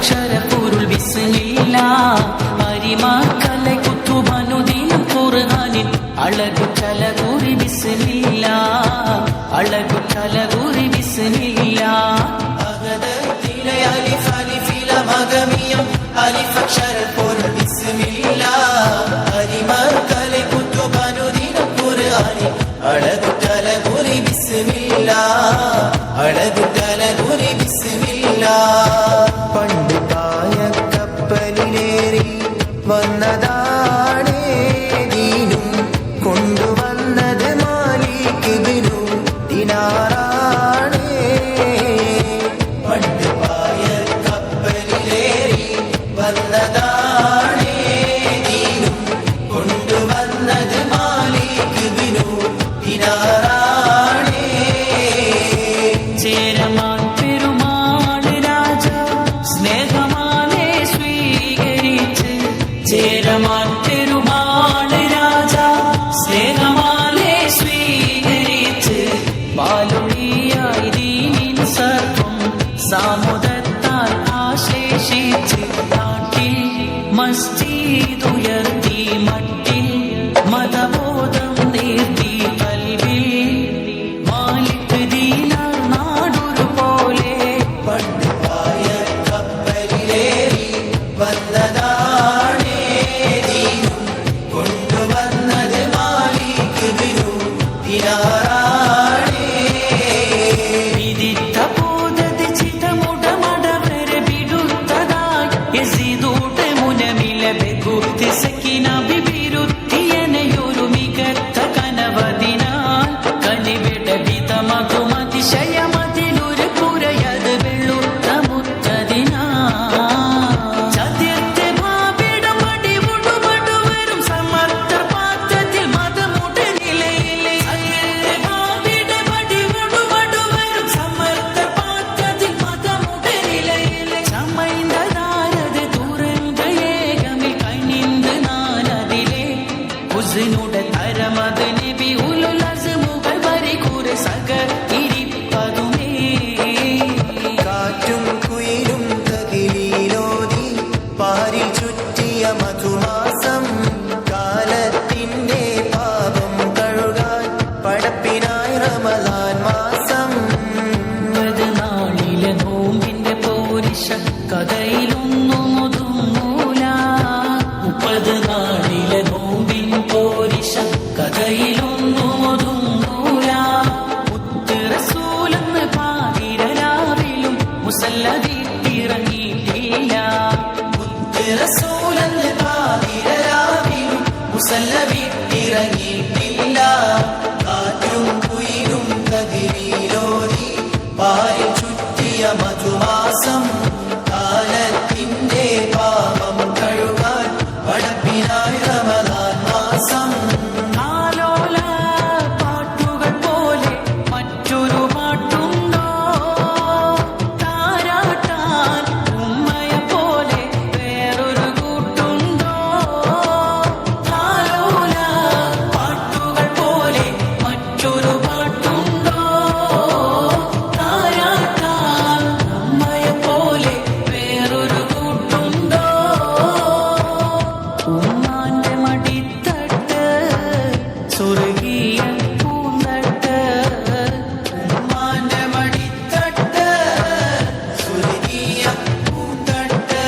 അലിഫക്ഷരപ്പൊരുൾ ബിസ്മില്ല അരിമാക്കലെ കുത്തുബനുദിനം ഖുർആനിൻ അഴകു ചലകുറി ബിസ്മില്ല അഴകു ചലകുറി ബിസ്മില്ല അഗദത്തിലെ അലിഫ് അലിഫില മഗമിയം അലിഫക്ഷരപ്പൊരുൾ ബിസ്മില്ല അരിമാക്കലെ കുത്തുബനുദിനം ഖുർആനിൻ അഴകു ചലകുറി ബിസ്മില്ല അഴകു ചലകുറി ബിസ്മില്ല പണ്ട് പായ കപ്പലിലേറി വന്നതാണേ ദീനും കൊണ്ടുവന്നത് മാലിക് ഇബ്നു ദിനാറാണേ പണ്ട് പായ കപ്പലിലേറി വന്നതാണേ ദീനും കൊണ്ടുവന്നത് മാലിക് ഇബ്നു ദിനാറാണേ ചേരമാൻ പെരുമാൾ രാജ സ്നേഹമാലെ സ്വീകരിച്ച് ചേരമാൻ പെരുമാൾ രാജ സ്നേഹമാലെ സ്വീകരിച്ച് പാലൊളിയായി ദീനിൻ സർവം സാമുദത്താൽ ആശ്ലേഷിച്ച് നാട്ടിൽ മസ്ജിദുയർത്തി മട്ടിൽ മതബോധം നീർത്തി കൽവിൽ മാലിക് ദീനാർ നാടൊരു പോലെ പണ്ട് പായ കപ്പലിലേറി വന്നതാണേ ദീനും കൊണ്ടുവന്നത് മാലിക് ഇബ്നു ദിനാറാണേ വിദിത്ത ബോധത് ചിതമുടമടവരെ വിടുത്തതായി യസീദൂടെ മുനമില ബെകുത്തി സക്കിന ബിബിരുത്തിയനയൊരു മികത്ത കനവതിനാൽ കനിവിട വിധമതുമതിശയമതിലൊരു പുരയത് വെള്ളുത്ത മുത്തതിനാ ചതിർത്തെ ഭാവിടം അടിവുടുപടുവരും സമർത്ഥ പാത്രത്തിൽ മതമുടെ നിലയിലെ ചതിർത്തെ ഭാവിടം അടിവുടുപടുവരും സമർത്ഥ പാത്രത്തിൽ മതമുടെ നിലയിലെ ചമൈന്തതായത് തുറந்த ഏകമിൽ കണിந்து നാനതിലെ ഹുസ്നുടെ തരമത് നബി ഉലുൽ അസ്മുകൾ വരികുറെ സക ഇരിപ്പതുമേ കാറ്റും കുയിലും തകിലീലോതി പാരി ചുറ്റിയ മധുമാസം കാലത്തിന്റെ പാപം കഴുകാൻ പടപ്പിനായി റമദാൻ മാസം 30 നാളിലെ നോമ്പിന്റെ പോരിശ കഥയിലൊന്നും ഒതുങ്ങൂല 30 നാളിലെ നോമ്പിൻ പോരിശ കഥയിലൊന്നും ഒതുങ്ങൂല മുത്ത് റസൂലെന്ന് പാതിരരാവിലും മുസല്ല വീട്ടിറങ്ങിയിട്ടില്ല മുത്ത് റസൂലെന്ന് പാതിരരാവിലും മുസല്ല വീട്ടിറങ്ങിയിട്ടില്ല കാറ്റും കുയിലും തകിലീലോതി പാരി ചുറ്റിയ മധുമാസം കാലത്തിന്റെ പാപം കഴുകാൻ പടപ്പിനായി റമദാൻ മാസം ആലോല പാട്ടുകൾ പോലെ മറ്റൊരു പാട്ടുണ്ടോ താരാട്ടാൻ ഉമ്മയെ പോലെ വേറൊരു കൂട്ടുണ്ടോ ആലോല പാട്ടുകൾ പോലെ മറ്റൊരു പാട്ടുണ്ടോ താരാട്ടാൻ ഉമ്മയെ പോലെ വേറൊരു കൂട്ടുണ്ടോ ഉമ്മാന്റെ മടിത്തട്ട് സ്വർഗീയ പൂന്തട്ട് ഉമ്മാന്റെ മടിത്തട്ട് സ്വർഗീയ പൂന്തട്ട്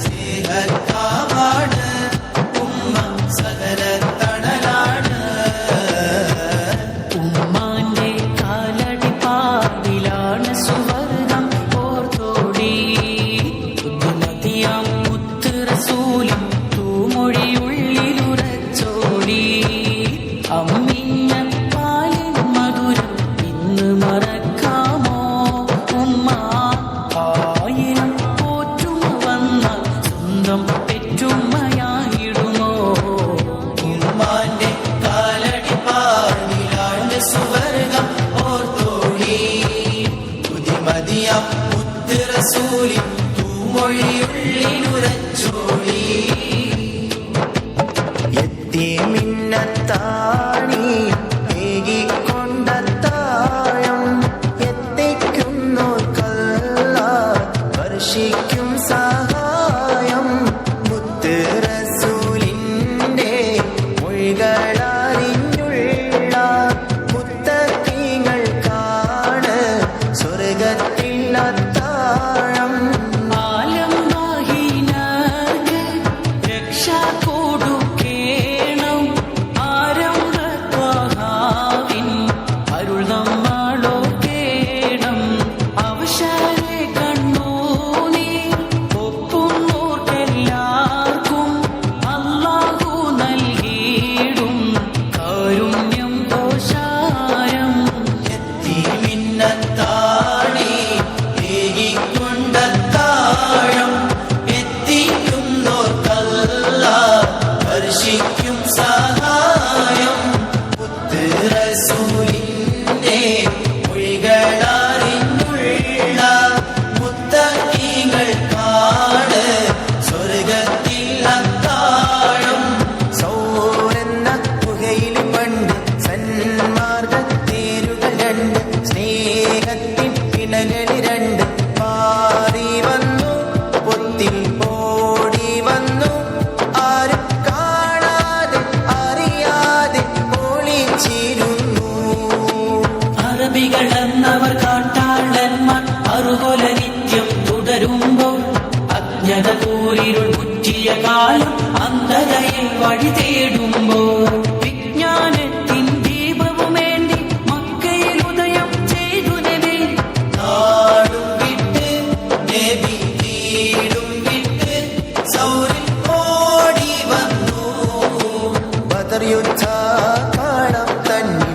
സ്നേഹത്താവാണ് ഉമ്മ സകല തണലാണ് ഉമ്മാന്റെ കാലടി പാടിലാണ് സുവർണം ഓർത്തോടി നദിയാം മുത്ത് റസൂലും തൂമൊഴിയുള്ളിലുറച്ചോടി അമ്മിഞ്ഞ പാലിൻ മധുരം ഇന്ന് മറക്കാമോ ഉമ്മ ആയിരം പോറ്റും വന്ന സ്വന്തം പെറ്റുമ്മയായിടുമോ ഉമ്മാന്റെ കാലടി പാടിലാണ് സുവർഗം ഓർത്തോടി പുതിമതിയാം മുത്ത് റസൂലി തൂമൊഴിയുള്ളിലുറച്ചോടി എത്തിമിന്നത്താണി ഏകിക്കൊണ്ടത്താഴം എത്തിക്കുന്നോർക്കല്ല വർഷിക്കും സഹായം മുത്ത് റസൂലിന്റെ മൊഴികളറിഞ്ഞുള്ള മുത്തഖീങ്ങൾക്കാണ് സ്വർഗത്തിൽ അത്താഴം. ആലം വാഹിനക്ക് രക്ഷ കൊടുക്കേണം ആരംഭത്വഹാവിൻ അരുൾ നമ്മളോ കേണം. അവശരെ കണ്ണൂനീ ഒപ്പുന്നോർക്കെല്ലാവർക്കും അല്ലാഹു നൽകിയിടും കാരുണ്യം ദോഷാരം. മിന്നത്താണി ഏകിക്കൊണ്ടത്താഴം എത്തിക്കുന്നോർക്കല്ല സ്പർശിക്കും സഹായം. മുത്ത് റസൂലിന്റെ മൊഴികളറിഞ്ഞുള്ള മുത്തഖീങ്ങൾക്കാണ് സ്വർഗത്തിൽ അത്താഴം. സൗരെന്ന പുകയിൽ പണ്ട് സന്മാർഗത്തേരുകൾ രണ്ട് സ്നേഹത്തിൻ ഇണകളി രണ്ട് പാറി വന്നു പൊത്തിൽ ഓടി വന്നു ആരും കാണാതെ അറിയാതെ ഒളിച്ചിരുന്നു. അറബികൾ എന്നവർ കാട്ടാളന്മാർ അറുകൊല നിത്യം തുടരുമ്പോൾ അജ്ഞത കൂരിരുൾ മുറ്റിയ കാലം അന്ധതയിൽ വഴി തേടുമ്പോൾ വിജ്ഞാനത്തിൻ ദീപവുമേന്തി മക്കയിൽ ഉദയം ചെയ്തു നബി. നാടും വിട്ട് നബി വീടും വിട്ട് സൗരിൽ ഓടി വന്നു. ബദർ യുദ്ധ കാലം തന്നിൽ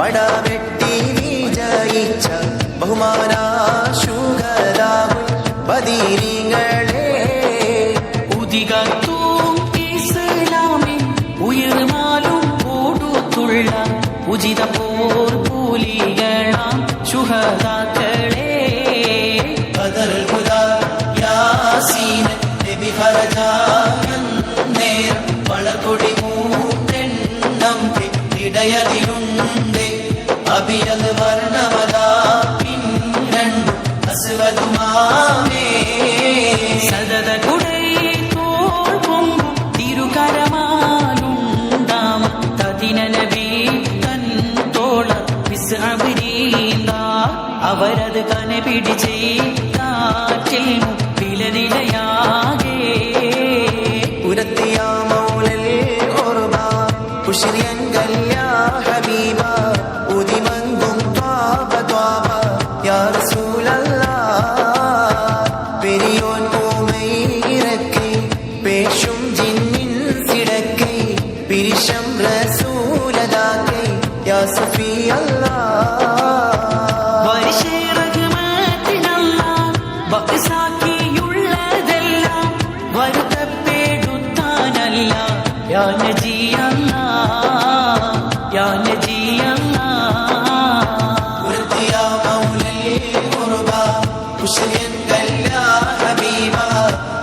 പടവെട്ടി വിജയിച്ച ബഹുമാന ശുഗരാഹുൽ ബദീരിങ്ങളെ ഉദികത്തും ഇസ്ലാമിൻ ഉയർമാലും കൊടുത്തുള്ള ഉചിത പോർ കൂലികളാം ശുഹദാക്കളെ. ബദർ ഹുദാ യാസീൻ നബി ഫറജാന്നേരം വളകൊടി മൂന്നെണ്ണം ഇടയതിലുണ്ട്. അബിയൽ വർണ്ണമതാ പിന്നണ്ടു അസ്വദുമാമേ. സദത കുടൈ തോൾ പൊങ്കും തിരുകരമാലുണ്ടാമ തതിന നബി തൻ തോള വിസ്അബിനീന്ദ. അവരത് കനപിടിച്ചേ കാറ്റിൽ മുപ്പിലനിലയാകെ. ഉരത്തിയ മൗലൽ ഖുർബ ഉശ്രിയൻ ഗല്യാ ഹബീബ ഉദിമങ്കും ത്വാബ ത്വാബ യാ റസൂലല്ലാഹ്. പെരിയോൻ പൂമയിറക്കി പേശും ജിന്നിൻ സിടക്കൈ പിരിശം റസൂലദാക്കൈ യാ സഫിയല്ലാഹ്. വരിശേ റഹ്മത്തിനല്ല ബക്സാക്കിയുള്ളതെല്ലാം വരുത്തപ്പെടുത്താനല്ല യാ നജി അല്ലാഹ്, യാ നജി അല്ലാഹ്. ഉരത്തിയ മൗലൽ ഖുർബ ഉശ്രിയൻ ഗല്യാ ഹബീബ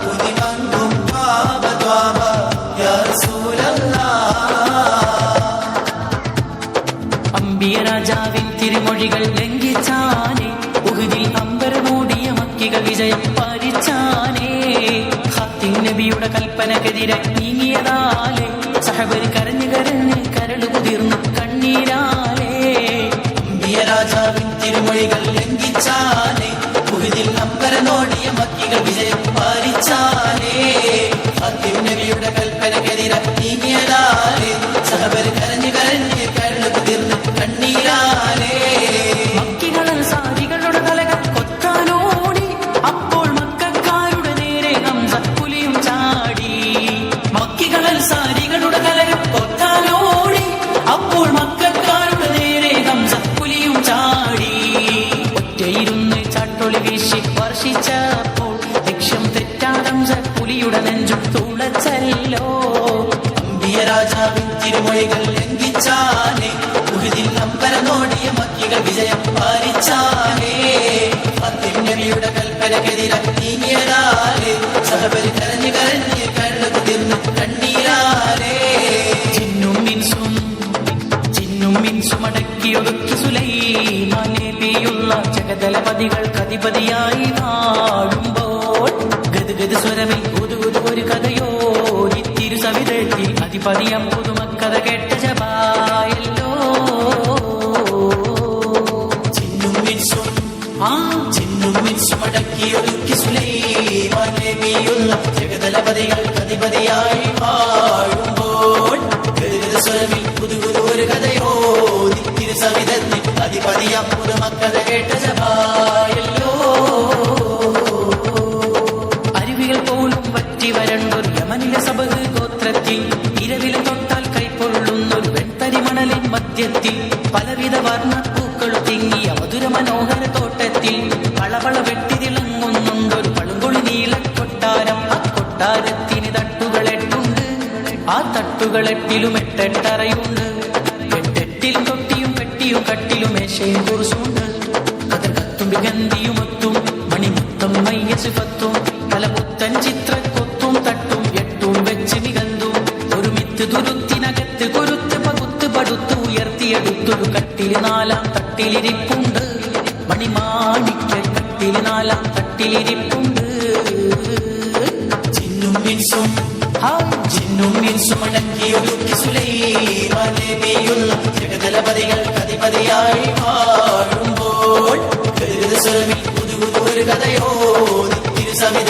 ഉദിമങ്കും ത്വാബ ത്വാബ യാ റസൂലല്ലാഹ്. അമ്പിയ രാജാവിൻ തിരുമൊഴികൾ ലംഘിച്ചാനേ ഉഹുദിൽ അമ്പര മൂടിയ മക്കികൾ വിജയം പാലിച്ചാനേ. ഖാത്തിം നബിയുടെ കൽപ്പനക്കെതിരെ നീങ്ങിയതാലേ സഹബർ കരഞ്ഞു കരഞ്ഞ് കരളു കുതിർന്നു കണ്ണീരാലേ. അമ്പിയ രാജാവിൻ തിരുമൊഴികൾ ലംഘിച്ചാലേ ഉഹുദിൽ അമ്പരനോടിയ മക്കികൾ വിജയം പാലിച്ചാലേ. ഖാത്തിം നബിയുടെ കൽപ്പനക്കെതിരെ നീങ്ങിയതാലേ സഹബർ കരഞ്ഞു കരഞ്ഞ് കരളു കുതിർന്ന് കണ്ണീരാലേ. മക്കികളൽ സാരികളുടെ തലകൾ കൊത്താനോടി അപ്പോൾ മക്കക്കാരുടെ നേരെ ഹംസ പുലിയും ചാടി. മക്കികളൽ സാരികളുടെ തലകൾ കൊത്താനോടി അപ്പോൾ മക്കക്കാരുടെ നേരെ ഹംസ പുലിയും ചാടി. ഒറ്റയിരുന്ന് ചാട്ടൊളി വീശി വർഷിച്ചപ്പോൾ ലക്ഷ്യം തെറ്റാതെ ഹംസ പുലിയുടെ നെഞ്ചും തുളച്ചല്ലോ. അമ്പിയ രാജാവിൻ തിരുമൊഴികൾ ലംഘിച്ചാലേ ഉഹുദിൽ അമ്പരനോടിയ മക്കികൾ വിജയം പാലിച്ചാലേ. ഖാത്തിം നബിയുടെ കൽപ്പനക്കെതിരെ നീങ്ങിയതാലേ സഹബർ കരഞ്ഞു കരഞ്ഞ് കരളു കുതിർന്ന് കണ്ണീരാലേ. ജിന്നും മിൻസും അടക്കിയൊടുക്കി സുലൈമാൻ നബിയുള്ള ജഗദലപതികൾ കധിപതിയായി വാഴുമ്പോൾ സ്വരമിൽ ഒരു കഥയോ തിരു സവിതത്തിൽ അതിപതിയം പുതുമക്കഥ കേട്ട ജപായല്ലോ. ചിന്നും മിൻസും അടക്കിയൊരുക്കി സുലൈമാൻ നബിയുള്ള ജഗതലപതികൾ അധിപതിയായി വാഴുമ്പോൾ സ്വരമിൽ ഒരു കഥയോ തിരു സവിധത്തിൽ അധിപതിയം പുതുമക്കഥ കേട്ട ജപായല്ലോ. അരുവികൾ പോലും വറ്റി വരണ്ടൊരു യമനിലെ സബഹ് ഗോത്രത്തിൽ ഇരവിലും തൊട്ടാൽ കൈപ്പൊള്ളുന്നൊരു വെൺതരിമണലിൻ മധ്യത്തിൽ പലവിധ വർണ്ണപ്പൂക്കൾ തിങ്ങിയ മധുര മനോഹര തോട്ടത്തിൽ വളവള വെട്ടിതിളങ്ങുന്നുണ്ടൊരു പളുങ്കുളി നീല കൊട്ടാരം. ആ കൊട്ടാരത്തിന് തട്ടുകളെട്ടുണ്ട്, ആ തട്ടുകളെട്ടിലും എട്ടെട്ടറയുണ്ട്. എട്ടെട്ടിലും തൊട്ടിയും പെട്ടിയും കട്ടിലും മേശയും കുറിച്ചുണ്ട്. കതിർ കത്തും ഗന്ധിയുമൊത്തും മണിമുത്തം മയ്യസുപത്തും പല പുത്തൻ ചിത്രക്കൊത്തും തട്ടും എട്ടും വെച്ച് മികന്തും ഒരു മിത്ത് തുരുത്തിനകത്ത് കുരുത്ത് പകുത്ത് പടുത്ത് ഉയർത്തിയെടുത്തൊരു കട്ടില് നാലാം തട്ടിലിരിപ്പുണ്ട്. മണിമാണിക്ക കട്ടില് നാലാം തട്ടിലിരിപ്പുണ്ട്. ചിന്നും മിൻസും അടക്കിയൊരുക്കി സുലൈമാൻ നബിയുള്ള ജഗതലപതികൾ അധിപതിയായി വാഴുമ്പോൾ സ്വരമിൽ ഒരു കഥയോ തിരു സവിധ